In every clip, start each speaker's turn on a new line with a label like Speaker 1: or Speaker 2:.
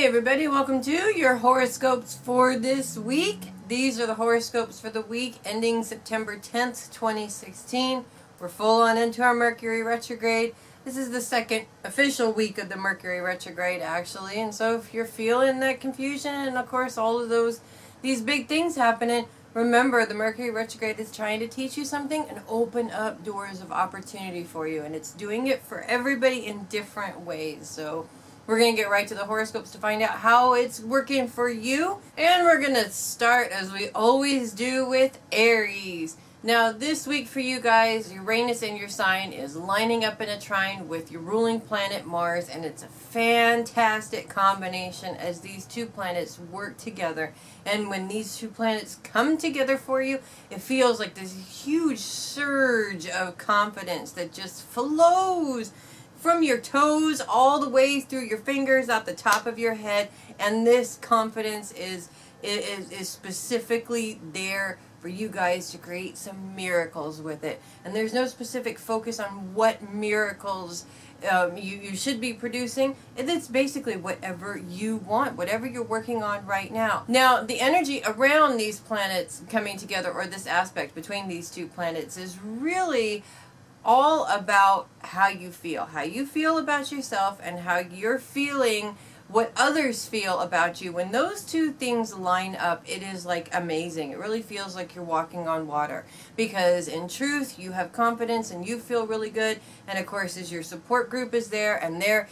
Speaker 1: Hey everybody, welcome to your horoscopes for this week. These are the horoscopes for the week ending September 10th, 2016. We're full on into our Mercury retrograde. This is the second official week of the Mercury retrograde actually, and so if you're feeling that confusion and of course all of these big things happening, remember the Mercury retrograde is trying to teach you something and open up doors of opportunity for you, and it's doing it for everybody in different ways. So we're going to get right to the horoscopes to find out how it's working for you. And we're going to start, as we always do, with Aries. Now, this week for you guys, Uranus in your sign is lining up in a trine with your ruling planet Mars, and it's a fantastic combination as these two planets work together. And when these two planets come together for you, it feels like this huge surge of confidence that just flows from your toes all the way through your fingers out the top of your head, and this confidence is specifically there for you guys to create some miracles with it. And there's no specific focus on what miracles you should be producing. It's basically whatever you want, whatever you're working on right now. Now, the energy around these planets coming together, or this aspect between these two planets, is really all about how you feel about yourself, and how you're feeling what others feel about you. When those two things line up, it is like amazing. It really feels like you're walking on water, because in truth you have confidence and you feel really good, and of course as your support group is there and they're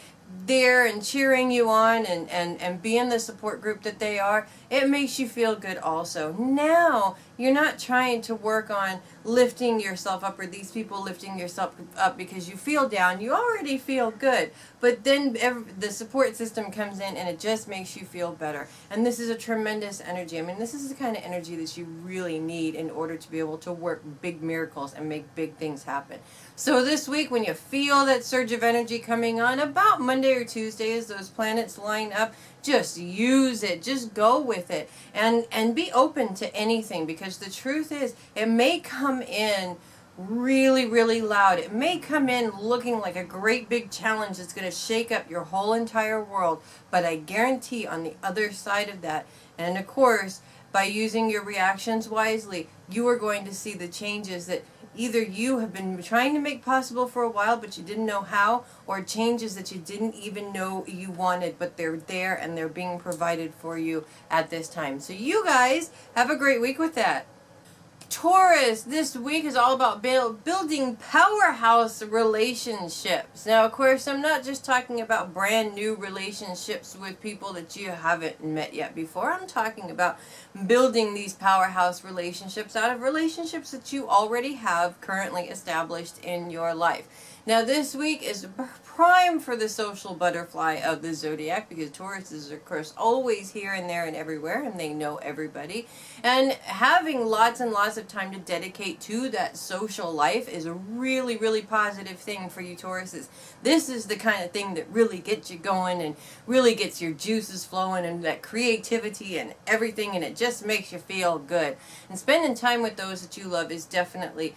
Speaker 1: there and cheering you on and being the support group that they are, it makes you feel good also. Now you're not trying to work on lifting yourself up, or these people lifting yourself up because you feel down. You already feel good, but then the support system comes in and it just makes you feel better. And this is a tremendous energy. I mean, this is the kind of energy that you really need in order to be able to work big miracles and make big things happen. So this week, when you feel that surge of energy coming on about Monday or Tuesday as those planets line up, just use it. Just go with it. And be open to anything, because the truth is, it may come in really, really loud. It may come in looking like a great big challenge that's going to shake up your whole entire world. But I guarantee on the other side of that, and of course, by using your reactions wisely, you are going to see the changes that either you have been trying to make possible for a while but you didn't know how, or changes that you didn't even know you wanted, but they're there and they're being provided for you at this time. So you guys have a great week with that. Taurus, this week is all about building powerhouse relationships. Now, of course, I'm not just talking about brand new relationships with people that you haven't met yet before. I'm talking about building these powerhouse relationships out of relationships that you already have currently established in your life. Now, this week is prime for the social butterfly of the zodiac, because Taurus is, of course, always here and there and everywhere, and they know everybody. And having lots and lots of time to dedicate to that social life is a really, really positive thing for you Tauruses. This is the kind of thing that really gets you going and really gets your juices flowing and that creativity and everything, and it just makes you feel good. And spending time with those that you love is definitely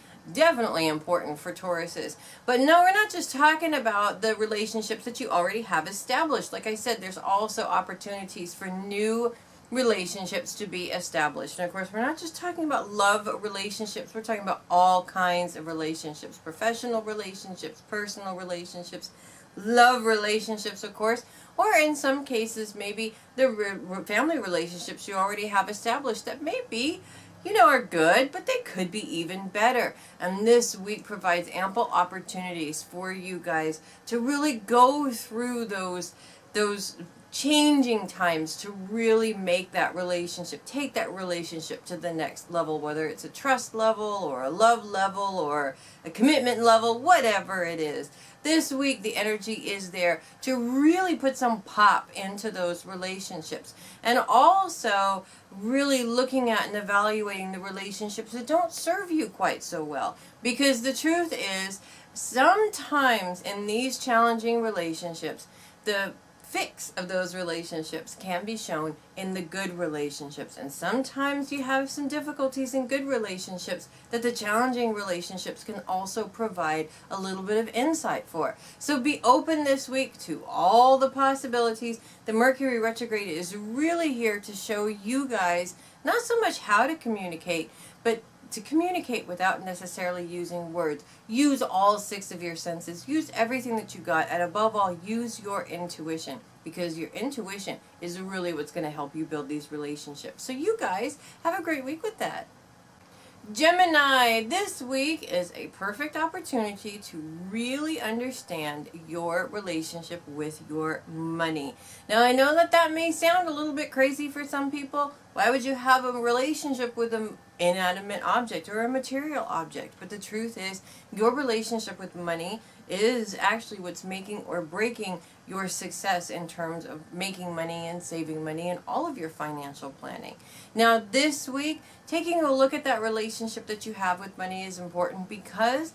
Speaker 1: important for Tauruses. But no, we're not just talking about the relationships that you already have established. Like I said, there's also opportunities for new relationships to be established. And of course, we're not just talking about love relationships. We're talking about all kinds of relationships: professional relationships, personal relationships, love relationships, of course, or in some cases, maybe the family relationships you already have established that may be, are good, but they could be even better. And this week provides ample opportunities for you guys to really go through those changing times to really make that relationship, take that relationship to the next level, whether it's a trust level or a love level or a commitment level, whatever it is. This week the energy is there to really put some pop into those relationships, and also really looking at and evaluating the relationships that don't serve you quite so well, because the truth is, sometimes in these challenging relationships, the fix of those relationships can be shown in the good relationships. And sometimes you have some difficulties in good relationships that the challenging relationships can also provide a little bit of insight for. So be open this week to all the possibilities. The Mercury retrograde is really here to show you guys not so much how to communicate, but to communicate without necessarily using words. Use all 6 of your senses. Use everything that you got. And above all, use your intuition. Because your intuition is really what's going to help you build these relationships. So you guys have a great week with that. Gemini, this week is a perfect opportunity to really understand your relationship with your money. Now, I know that that may sound a little bit crazy for some people. Why would you have a relationship with an inanimate object or a material object? But the truth is, your relationship with money is actually what's making or breaking your success in terms of making money and saving money and all of your financial planning. Now, this week, taking a look at that relationship that you have with money is important because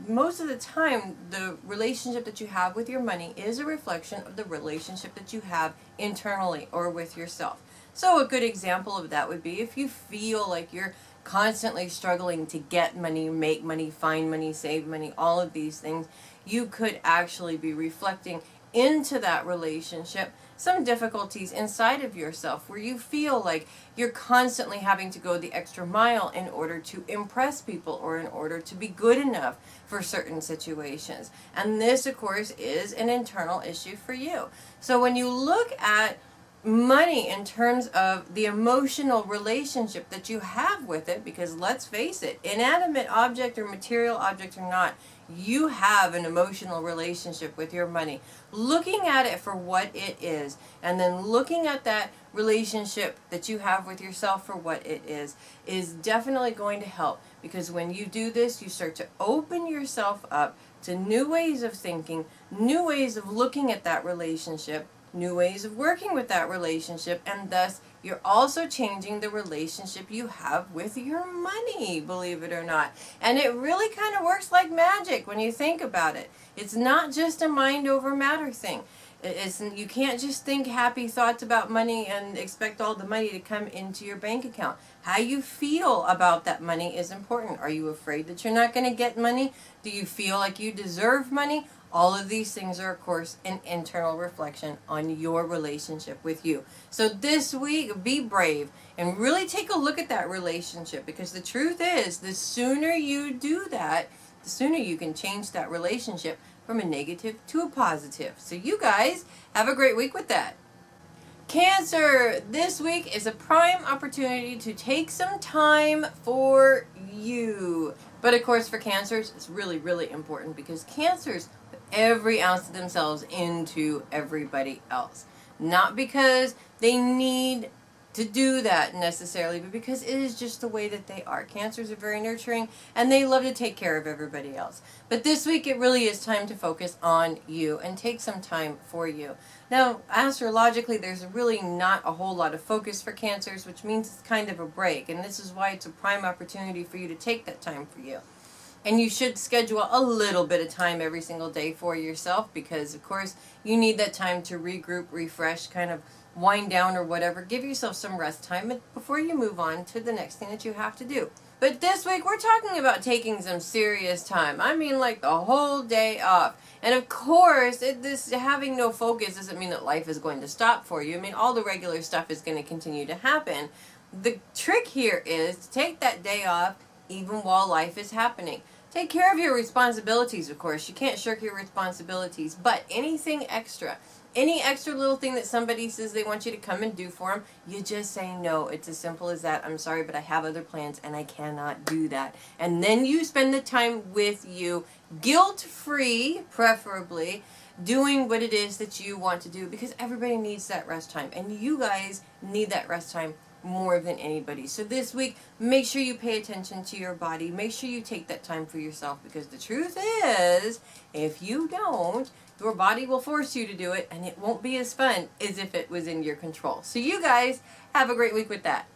Speaker 1: most of the time, the relationship that you have with your money is a reflection of the relationship that you have internally or with yourself. So a good example of that would be if you feel like you're constantly struggling to get money, make money, find money, save money, all of these things, you could actually be reflecting into that relationship some difficulties inside of yourself where you feel like you're constantly having to go the extra mile in order to impress people or in order to be good enough for certain situations. And this, of course, is an internal issue for you. So when you look at money in terms of the emotional relationship that you have with it, because let's face it, inanimate object or material object or not, you have an emotional relationship with your money. Looking at it for what it is, and then looking at that relationship that you have with yourself for what it is definitely going to help. Because when you do this, you start to open yourself up to new ways of thinking, new ways of looking at that relationship, new ways of working with that relationship, and thus you're also changing the relationship you have with your money, believe it or not. And it really kind of works like magic when you think about it. It's not just a mind over matter thing. You can't just think happy thoughts about money and expect all the money to come into your bank account. How you feel about that money is important. Are you afraid that you're not going to get money? Do you feel like you deserve money? All of these things are, of course, an internal reflection on your relationship with you. So this week, be brave and really take a look at that relationship, because the truth is, the sooner you do that, the sooner you can change that relationship from a negative to a positive. So you guys have a great week with that. Cancer, this week is a prime opportunity to take some time for you. But of course, for Cancers, it's really, really important because Cancers put every ounce of themselves into everybody else. Not because they need to do that necessarily, but because it is just the way that they are. Cancers are very nurturing and they love to take care of everybody else. But this week it really is time to focus on you and take some time for you. Now, astrologically, there's really not a whole lot of focus for Cancers, which means it's kind of a break. And this is why it's a prime opportunity for you to take that time for you. And you should schedule a little bit of time every single day for yourself because, of course, you need that time to regroup, refresh, kind of wind down or whatever. Give yourself some rest time before you move on to the next thing that you have to do. But this week, we're talking about taking some serious time. I mean, like the whole day off. And of course, this having no focus doesn't mean that life is going to stop for you. I mean, all the regular stuff is going to continue to happen. The trick here is to take that day off even while life is happening. Take care of your responsibilities, of course. You can't shirk your responsibilities. But anything extra, any extra little thing that somebody says they want you to come and do for them, you just say no. It's as simple as that. I'm sorry, but I have other plans and I cannot do that. And then you spend the time with you, guilt-free, preferably, doing what it is that you want to do, because everybody needs that rest time. And you guys need that rest time more than anybody. So this week, make sure you pay attention to your body. Make sure you take that time for yourself, because the truth is, if you don't, your body will force you to do it, and it won't be as fun as if it was in your control. So you guys have a great week with that.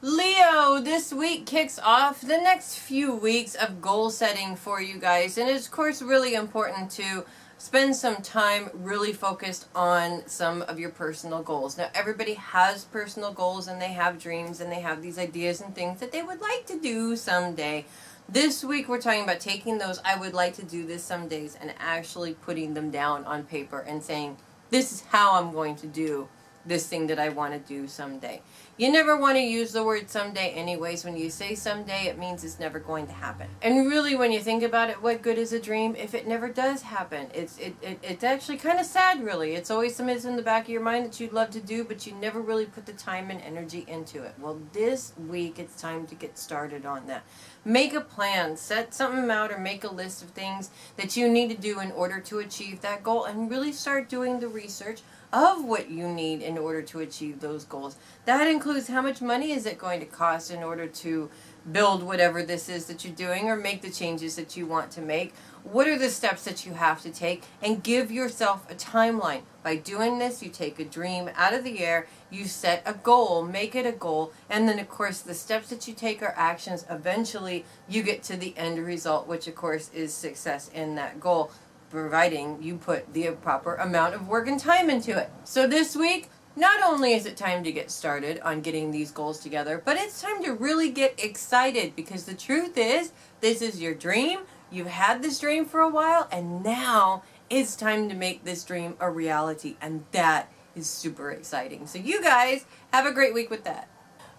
Speaker 1: Leo, this week kicks off the next few weeks of goal setting for you guys, and it's of course really important to spend some time really focused on some of your personal goals. Now, everybody has personal goals and they have dreams and they have these ideas and things that they would like to do someday. This week we're talking about taking those I would like to do this some days and actually putting them down on paper and saying, this is how I'm going to do this thing that I want to do someday. You never want to use the word someday anyways. When you say someday, it means it's never going to happen. And really, when you think about it, what good is a dream if it never does happen? It's actually kind of sad, really. It's always something that's in the back of your mind that you'd love to do, but you never really put the time and energy into it. Well, this week, it's time to get started on that. Make a plan, set something out, or make a list of things that you need to do in order to achieve that goal, and really start doing the research of what you need in order to achieve those goals. That includes how much money is it going to cost in order to build whatever this is that you're doing or make the changes that you want to make. What are the steps that you have to take? And give yourself a timeline. By doing this, you take a dream out of the air, you set a goal, make it a goal, and then of course the steps that you take are actions. Eventually you get to the end result, which of course is success in that goal, providing you put the proper amount of work and time into it. So this week, not only is it time to get started on getting these goals together, but it's time to really get excited, because the truth is, this is your dream. You've had this dream for a while, and now it's time to make this dream a reality, and that is super exciting. So you guys have a great week with that.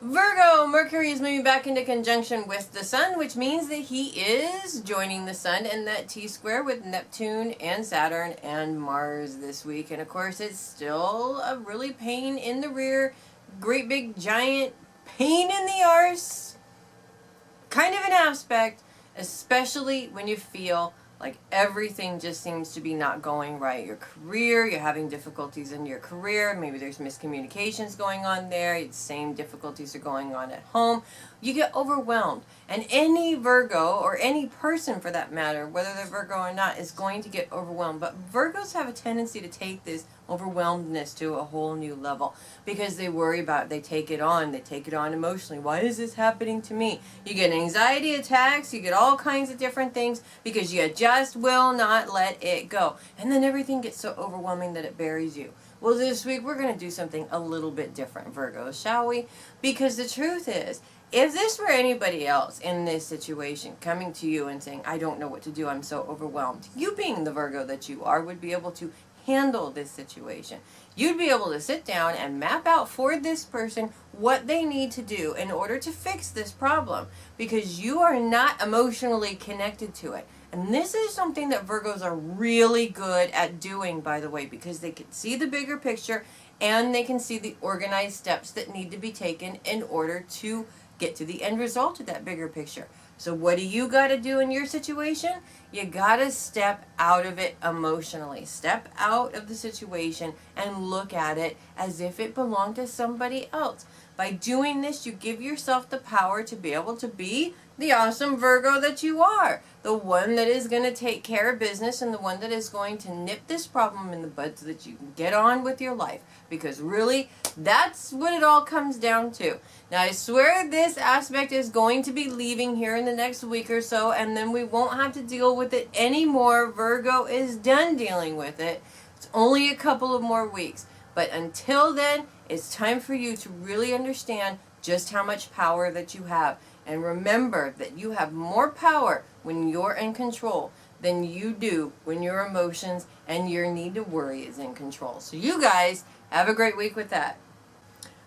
Speaker 1: Virgo, Mercury is moving back into conjunction with the Sun, which means that he is joining the Sun in that T-square with Neptune and Saturn and Mars this week. And of course, it's still a really pain in the rear, great big giant pain in the arse kind of an aspect, especially when you feel like everything just seems to be not going right. Your career, you're having difficulties in your career. Maybe there's miscommunications going on there. The same difficulties are going on at home. You get overwhelmed. And any Virgo, or any person for that matter, whether they're Virgo or not, is going to get overwhelmed. But Virgos have a tendency to take this overwhelmedness to a whole new level because they worry about it. They take it on emotionally. Why is this happening to me? You get anxiety attacks, you get all kinds of different things because you just will not let it go. And then everything gets so overwhelming that it buries you. Well, this week we're going to do something a little bit different, Virgos, shall we? Because the truth is, if this were anybody else in this situation coming to you and saying, I don't know what to do, I'm so overwhelmed, you being the Virgo that you are would be able to handle this situation. You'd be able to sit down and map out for this person what they need to do in order to fix this problem, because you are not emotionally connected to it. And this is something that Virgos are really good at doing, by the way, because they can see the bigger picture and they can see the organized steps that need to be taken in order to get to the end result of that bigger picture. So what do you got to do in your situation? You got to step out of it emotionally. Step out of the situation and look at it as if it belonged to somebody else. By doing this, you give yourself the power to be able to be the awesome Virgo that you are. The one that is going to take care of business and the one that is going to nip this problem in the bud so that you can get on with your life. Because really, that's what it all comes down to. Now, I swear this aspect is going to be leaving here in the next week or so, and then we won't have to deal with it anymore. Virgo is done dealing with it. It's only a couple of more weeks. But until then, it's time for you to really understand just how much power that you have. And remember that you have more power when you're in control than you do when your emotions and your need to worry is in control. So you guys have a great week with that.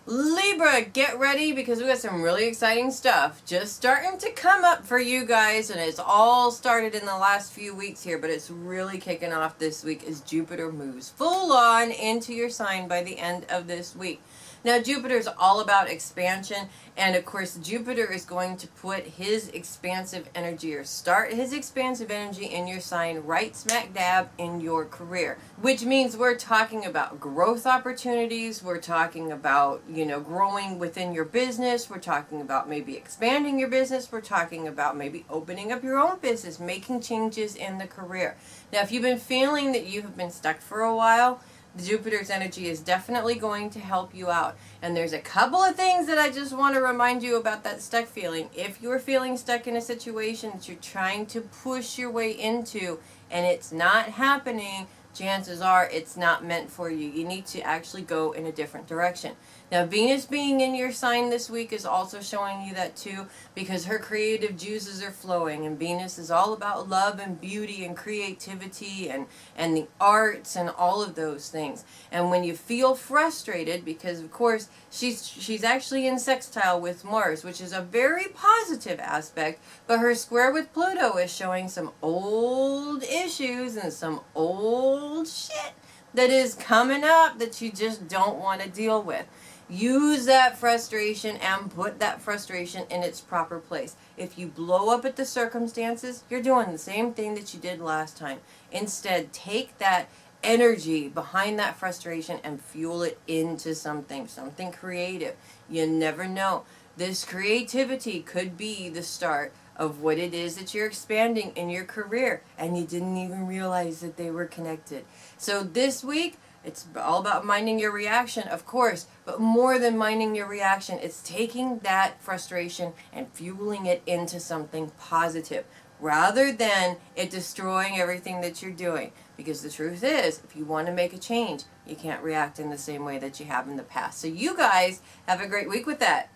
Speaker 1: Libra, get ready because we got some really exciting stuff just starting to come up for you guys, and it's all started in the last few weeks here, but it's really kicking off this week as Jupiter moves full on into your sign by the end of this week. Now, Jupiter is all about expansion, and of course, Jupiter is going to put his expansive energy, or start his expansive energy in your sign right smack dab in your career, which means we're talking about growth opportunities, we're talking about, growing within your business, we're talking about maybe expanding your business, we're talking about maybe opening up your own business, making changes in the career. Now, if you've been feeling that you have been stuck for a while, Jupiter's energy is definitely going to help you out. And there's a couple of things that I just want to remind you about that stuck feeling. If you're feeling stuck in a situation that you're trying to push your way into and it's not happening, chances are it's not meant for you. You need to actually go in a different direction. Now, Venus being in your sign this week is also showing you that too, because her creative juices are flowing, and Venus is all about love and beauty and creativity and the arts and all of those things. And when you feel frustrated, because of course she's actually in sextile with Mars, which is a very positive aspect, but her square with Pluto is showing some old issues and some old shit that is coming up that you just don't want to deal with. Use that frustration and put that frustration in its proper place. If you blow up at the circumstances, you're doing the same thing that you did last time. Instead, take that energy behind that frustration and fuel it into something creative. You never know. This creativity could be the start of what it is that you're expanding in your career, and you didn't even realize that they were connected. So this week, it's all about minding your reaction, of course, but more than minding your reaction, it's taking that frustration and fueling it into something positive, rather than it destroying everything that you're doing. Because the truth is, if you want to make a change, you can't react in the same way that you have in the past. So you guys have a great week with that.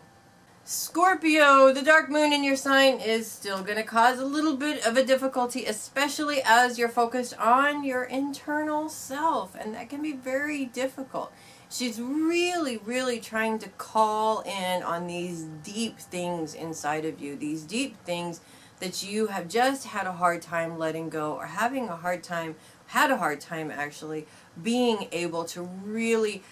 Speaker 1: Scorpio, the dark moon in your sign is still going to cause a little bit of a difficulty, especially as you're focused on your internal self, and that can be very difficult. She's really, really trying to call in on these deep things inside of you, these deep things that you have just had a hard time letting go, or had a hard time actually being able to really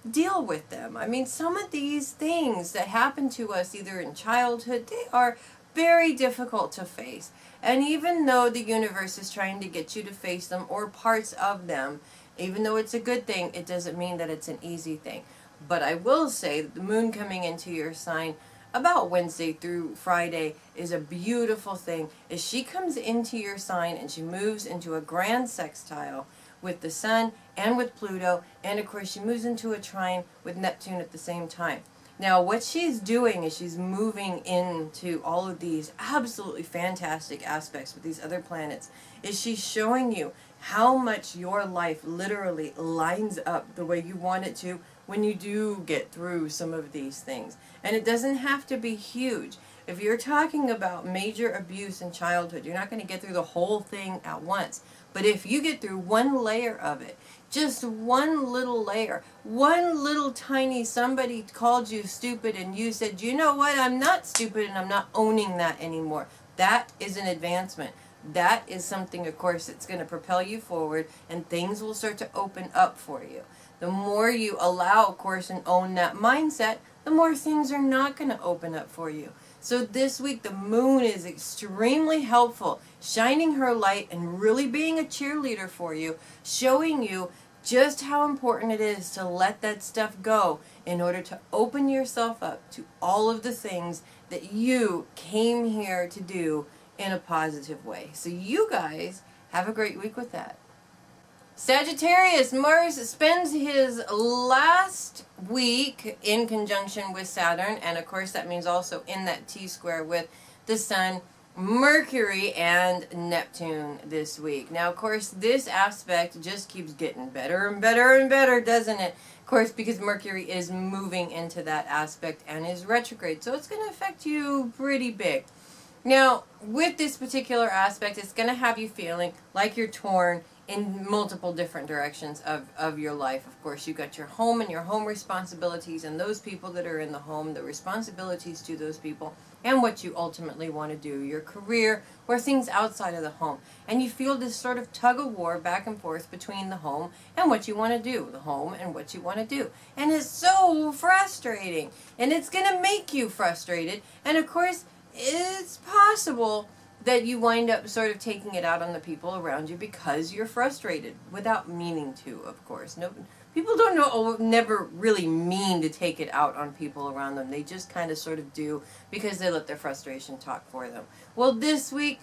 Speaker 1: deal with them. I mean, some of these things that happen to us either in childhood, they are very difficult to face. And even though the universe is trying to get you to face them, or parts of them, even though it's a good thing, it doesn't mean that it's an easy thing. But I will say that the moon coming into your sign about Wednesday through Friday is a beautiful thing. As she comes into your sign and she moves into a grand sextile with the sun and with Pluto, and of course she moves into a trine with Neptune at the same time. Now what she's doing is she's moving into all of these absolutely fantastic aspects with these other planets, is she's showing you how much your life literally lines up the way you want it to when you do get through some of these things. And it doesn't have to be huge. If you're talking about major abuse in childhood, you're not going to get through the whole thing at once. But if you get through one layer of it, just one little layer, one little tiny somebody called you stupid and you said, you know what, I'm not stupid and I'm not owning that anymore. That is an advancement. That is something, of course, that's going to propel you forward, and things will start to open up for you. The more you allow, of course, and own that mindset, the more things are not going to open up for you. So this week, the moon is extremely helpful, shining her light and really being a cheerleader for you, showing you just how important it is to let that stuff go in order to open yourself up to all of the things that you came here to do in a positive way. So you guys have a great week with that. Sagittarius, Mars spends his last week in conjunction with Saturn, and of course that means also in that T-square with the Sun, Mercury, and Neptune this week. Now, of course, this aspect just keeps getting better and better and better, doesn't it? Of course, because Mercury is moving into that aspect and is retrograde, so it's going to affect you pretty big. Now, with this particular aspect, it's going to have you feeling like you're torn in multiple different directions of your life. Of course, you got your home and your home responsibilities, and those people that are in the home, the responsibilities to those people, and what you ultimately want to do, your career, or things outside of the home. And you feel this sort of tug of war back and forth between the home and what you want to do, the home and what you want to do. And it's so frustrating, and it's going to make you frustrated. And of course, it's possible that you wind up sort of taking it out on the people around you because you're frustrated without meaning to, of course. No, people don't know, never really mean to take it out on people around them. They just kind of sort of do because they let their frustration talk for them. Well, this week,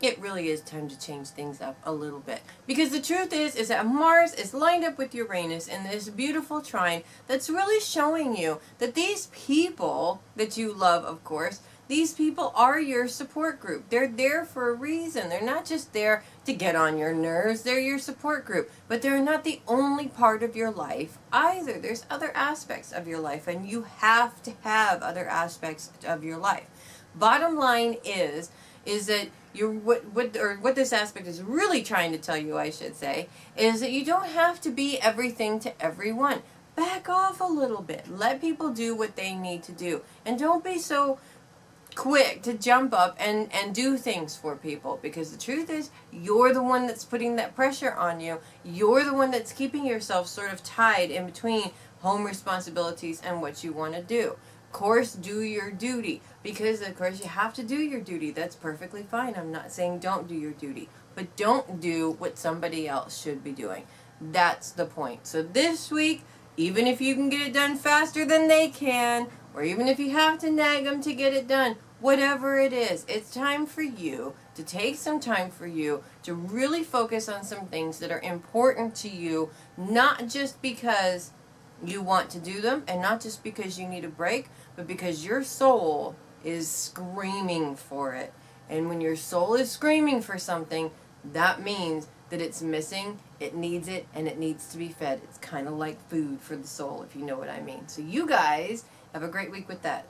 Speaker 1: it really is time to change things up a little bit. Because the truth is that Mars is lined up with Uranus in this beautiful trine that's really showing you that these people that you love, of course, these people are your support group. They're there for a reason. They're not just there to get on your nerves. They're your support group. But they're not the only part of your life either. There's other aspects of your life, and you have to have other aspects of your life. Bottom line is that what this aspect is really trying to tell you, I should say, is that you don't have to be everything to everyone. Back off a little bit. Let people do what they need to do. And don't be so quick to jump up and do things for people, because the truth is you're the one that's putting that pressure on you. You're the one that's keeping yourself sort of tied in between home responsibilities and what you want to do. Of course, do your duty, because of course you have to do your duty. That's perfectly fine. I'm not saying don't do your duty, but don't do what somebody else should be doing. That's the point. So this week, even if you can get it done faster than they can, or even if you have to nag them to get it done, whatever it is, it's time for you to take some time for you to really focus on some things that are important to you, not just because you want to do them and not just because you need a break, but because your soul is screaming for it. And when your soul is screaming for something, that means that it's missing, it needs it, and it needs to be fed. It's kind of like food for the soul, if you know what I mean. So you guys have a great week with that.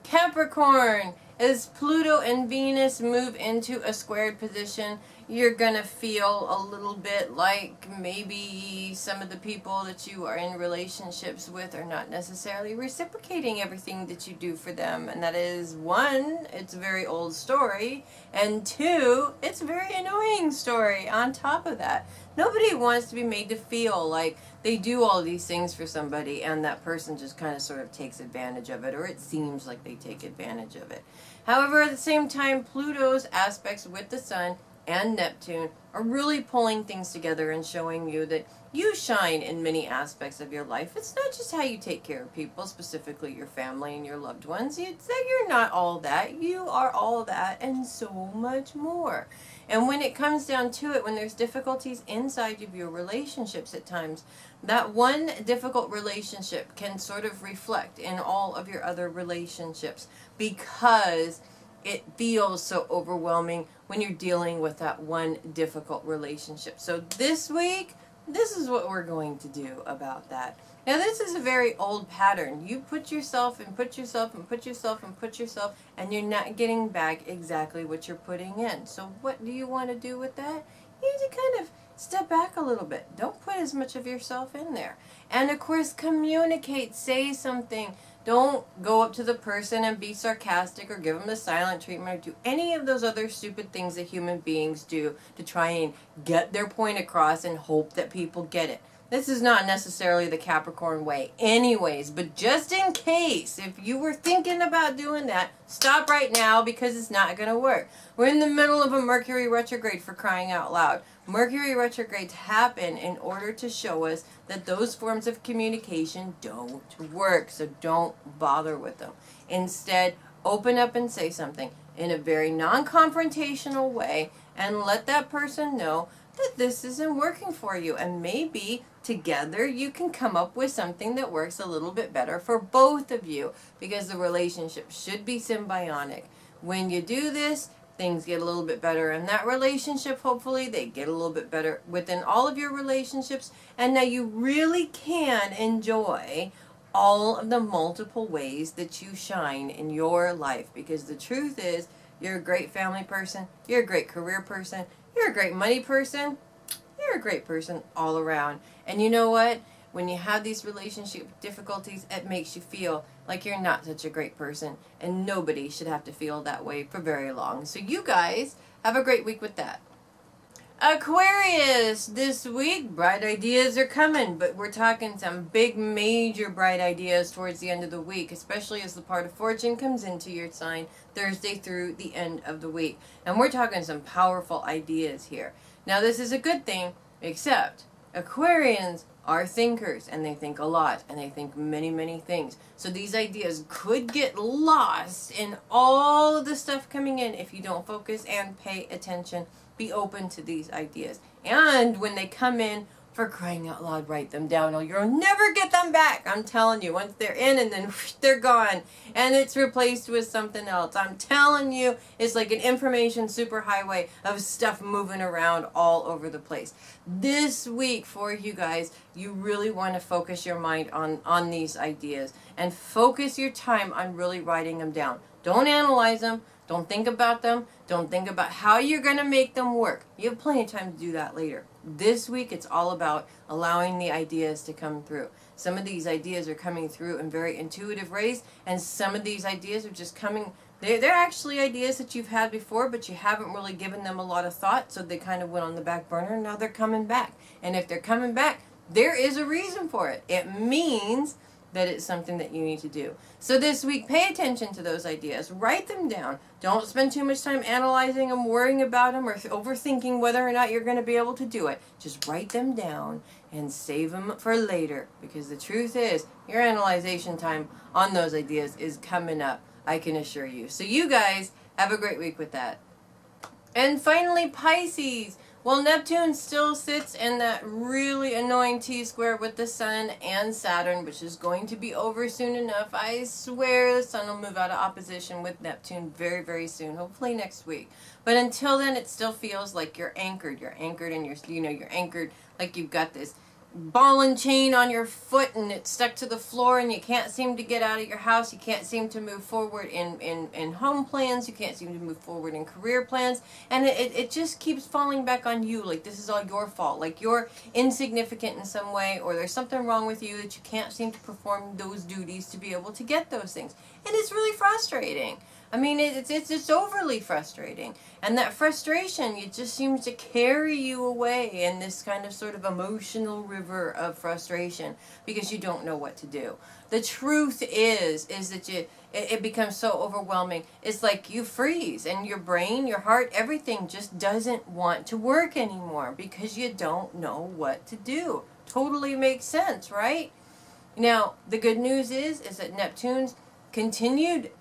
Speaker 1: Capricorn, as Pluto and Venus move into a squared position, you're going to feel a little bit like maybe some of the people that you are in relationships with are not necessarily reciprocating everything that you do for them. And that is, one, it's a very old story, and two, it's a very annoying story on top of that. Nobody wants to be made to feel like they do all these things for somebody and that person just kind of sort of takes advantage of it, or it seems like they take advantage of it. However, at the same time, Pluto's aspects with the Sun and Neptune are really pulling things together and showing you that you shine in many aspects of your life. It's not just how you take care of people, specifically your family and your loved ones. It's that you're not all that. You are all that and so much more. And when it comes down to it, when there's difficulties inside of your relationships at times, that one difficult relationship can sort of reflect in all of your other relationships, because it feels so overwhelming when you're dealing with that one difficult relationship. So this week, this is what we're going to do about that. Now, this is a very old pattern. You put yourself and put yourself and put yourself and put yourself, and you're not getting back exactly what you're putting in. So what do you want to do with that? You need to kind of step back a little bit. Don't put as much of yourself in there. And of course, communicate. Say something. Don't go up to the person and be sarcastic or give them the silent treatment or do any of those other stupid things that human beings do to try and get their point across and hope that people get it. This is not necessarily the Capricorn way anyways, but just in case, if you were thinking about doing that, stop right now, because it's not going to work. We're in the middle of a Mercury retrograde, for crying out loud. Mercury retrogrades happen in order to show us that those forms of communication don't work, so don't bother with them. Instead, open up and say something in a very non-confrontational way and let that person know that this isn't working for you, and maybe together you can come up with something that works a little bit better for both of you, because the relationship should be symbiotic. When you do this, things get a little bit better in that relationship. Hopefully they get a little bit better within all of your relationships, and now you really can enjoy all of the multiple ways that you shine in your life, because the truth is, you're a great family person, you're a great career person, you're a great money person, you're a great person all around. And you know what? When you have these relationship difficulties, it makes you feel like you're not such a great person, and nobody should have to feel that way for very long. So you guys have a great week with that. Aquarius, this week, bright ideas are coming, but we're talking some big, major bright ideas towards the end of the week, especially as the part of fortune comes into your sign Thursday through the end of the week. And we're talking some powerful ideas here. Now, this is a good thing, except Aquarians are thinkers, and they think a lot, and they think many, many things. So these ideas could get lost in all of the stuff coming in if you don't focus and pay attention. Be open to these ideas. And when they come in For crying out loud, write them down or you'll never get them back. I'm telling you, once they're in and then they're gone and it's replaced with something else. I'm telling you, it's like an information superhighway of stuff moving around all over the place. This week for you guys, you really want to focus your mind on these ideas and focus your time on really writing them down. Don't analyze them. Don't think about them. Don't think about how you're going to make them work. You have plenty of time to do that later. This week, it's all about allowing the ideas to come through. Some of these ideas are coming through in very intuitive ways, and some of these ideas are just coming. They're actually ideas that you've had before, but you haven't really given them a lot of thought, so they kind of went on the back burner, and now they're coming back. And if they're coming back, there is a reason for it. It means that it's something that you need to do. So this week, pay attention to those ideas. Write them down. Don't spend too much time analyzing them, worrying about them, or overthinking whether or not you're going to be able to do it. Just write them down and save them for later. Because the truth is, your analyzation time on those ideas is coming up, I can assure you. So you guys, have a great week with that. And finally, Pisces. Well, Neptune still sits in that really annoying T-square with the Sun and Saturn, which is going to be over soon enough. I swear the Sun will move out of opposition with Neptune very, very soon, hopefully next week. But until then, it still feels like you're anchored. You're anchored and you're anchored like you've got this ball and chain on your foot and it's stuck to the floor and you can't seem to get out of your house. You can't seem to move forward in home plans. You can't seem to move forward in career plans. And it just keeps falling back on you, like this is all your fault. Like you're insignificant in some way, or there's something wrong with you that you can't seem to perform those duties to be able to get those things. And it's really frustrating. I mean, it's overly frustrating. And that frustration, it just seems to carry you away in this kind of sort of emotional river of frustration because you don't know what to do. The truth is that it becomes so overwhelming. It's like you freeze and your brain, your heart, everything just doesn't want to work anymore because you don't know what to do. Totally makes sense, right? Now, the good news is that Neptune's continued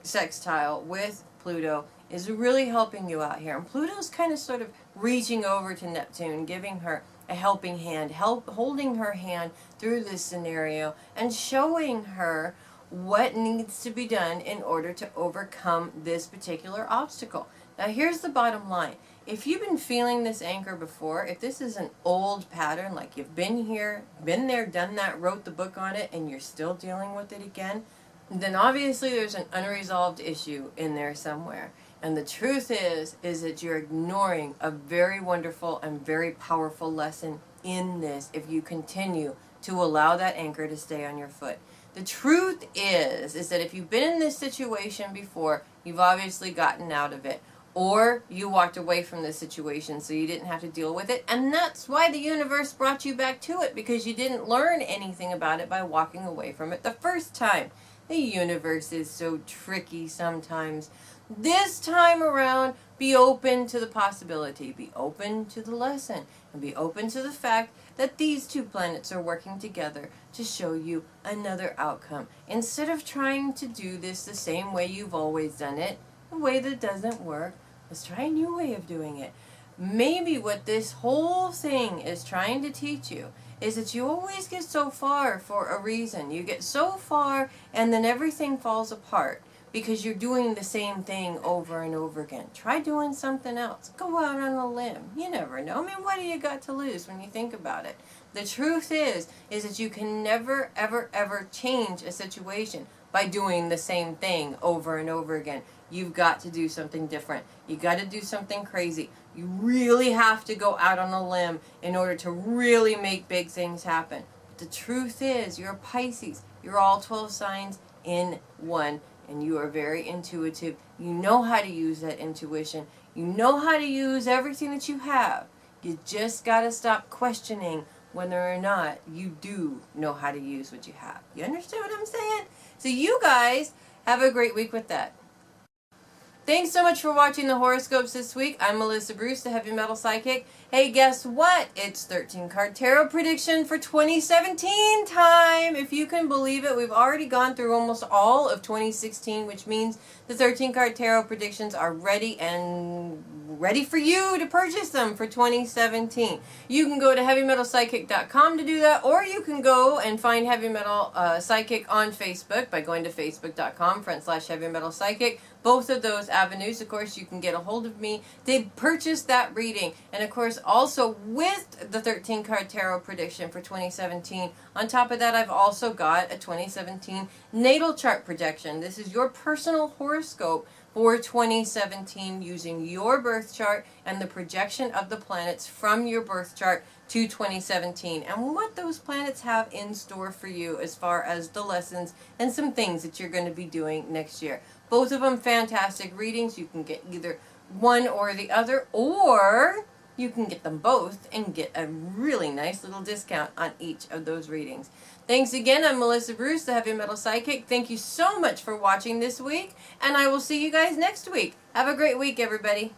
Speaker 1: sextile with Pluto is really helping you out here. And Pluto's kind of sort of reaching over to Neptune, giving her a helping hand, holding her hand through this scenario and showing her what needs to be done in order to overcome this particular obstacle. Now here's the bottom line. If you've been feeling this anchor before, if this is an old pattern, like you've been here, been there, done that, wrote the book on it, and you're still dealing with it again, then obviously there's an unresolved issue in there somewhere. And the truth is that you're ignoring a very wonderful and very powerful lesson in this if you continue to allow that anchor to stay on your foot. The truth is that if you've been in this situation before, you've obviously gotten out of it. Or you walked away from the situation so you didn't have to deal with it. And that's why the universe brought you back to it, because you didn't learn anything about it by walking away from it the first time. The universe is so tricky sometimes. This time around, be open to the possibility. Be open to the lesson. And be open to the fact that these two planets are working together to show you another outcome. Instead of trying to do this the same way you've always done it, a way that doesn't work, let's try a new way of doing it. Maybe what this whole thing is trying to teach you is that you always get so far for a reason. You get so far and then everything falls apart because you're doing the same thing over and over again. Try doing something else. Go out on a limb. You never know. I mean, what do you got to lose when you think about it? The truth is that you can never, ever, ever change a situation by doing the same thing over and over again. You've got to do something different. You got to do something crazy. You really have to go out on a limb in order to really make big things happen. But the truth is, you're a Pisces. You're all 12 signs in one, and you are very intuitive. You know how to use that intuition. You know how to use everything that you have. You just got to stop questioning whether or not you do know how to use what you have. You understand what I'm saying? So you guys have a great week with that. Thanks so much for watching the horoscopes this week. I'm Melissa Bruce, the Heavy Metal Psychic. Hey, guess what? It's 13 card tarot prediction for 2017 time. If you can believe it, we've already gone through almost all of 2016, which means the 13 card tarot predictions are ready and ready for you to purchase them for 2017. You can go to heavymetalpsychic.com to do that, or you can go and find Heavy Metal Psychic on Facebook by going to facebook.com/heavymetalpsychic. Both of those avenues, of course, you can get a hold of me to purchase that reading. And of course, also with the 13 card tarot prediction for 2017, on top of that, I've also got a 2017 natal chart projection. This is your personal horoscope for 2017 using your birth chart and the projection of the planets from your birth chart to 2017 and what those planets have in store for you as far as the lessons and some things that you're going to be doing next year. Both of them fantastic readings. You can get either one or the other, or you can get them both and get a really nice little discount on each of those readings. Thanks again. I'm Melissa Bruce, the Heavy Metal Psychic. Thank you so much for watching this week, and I will see you guys next week. Have a great week, everybody.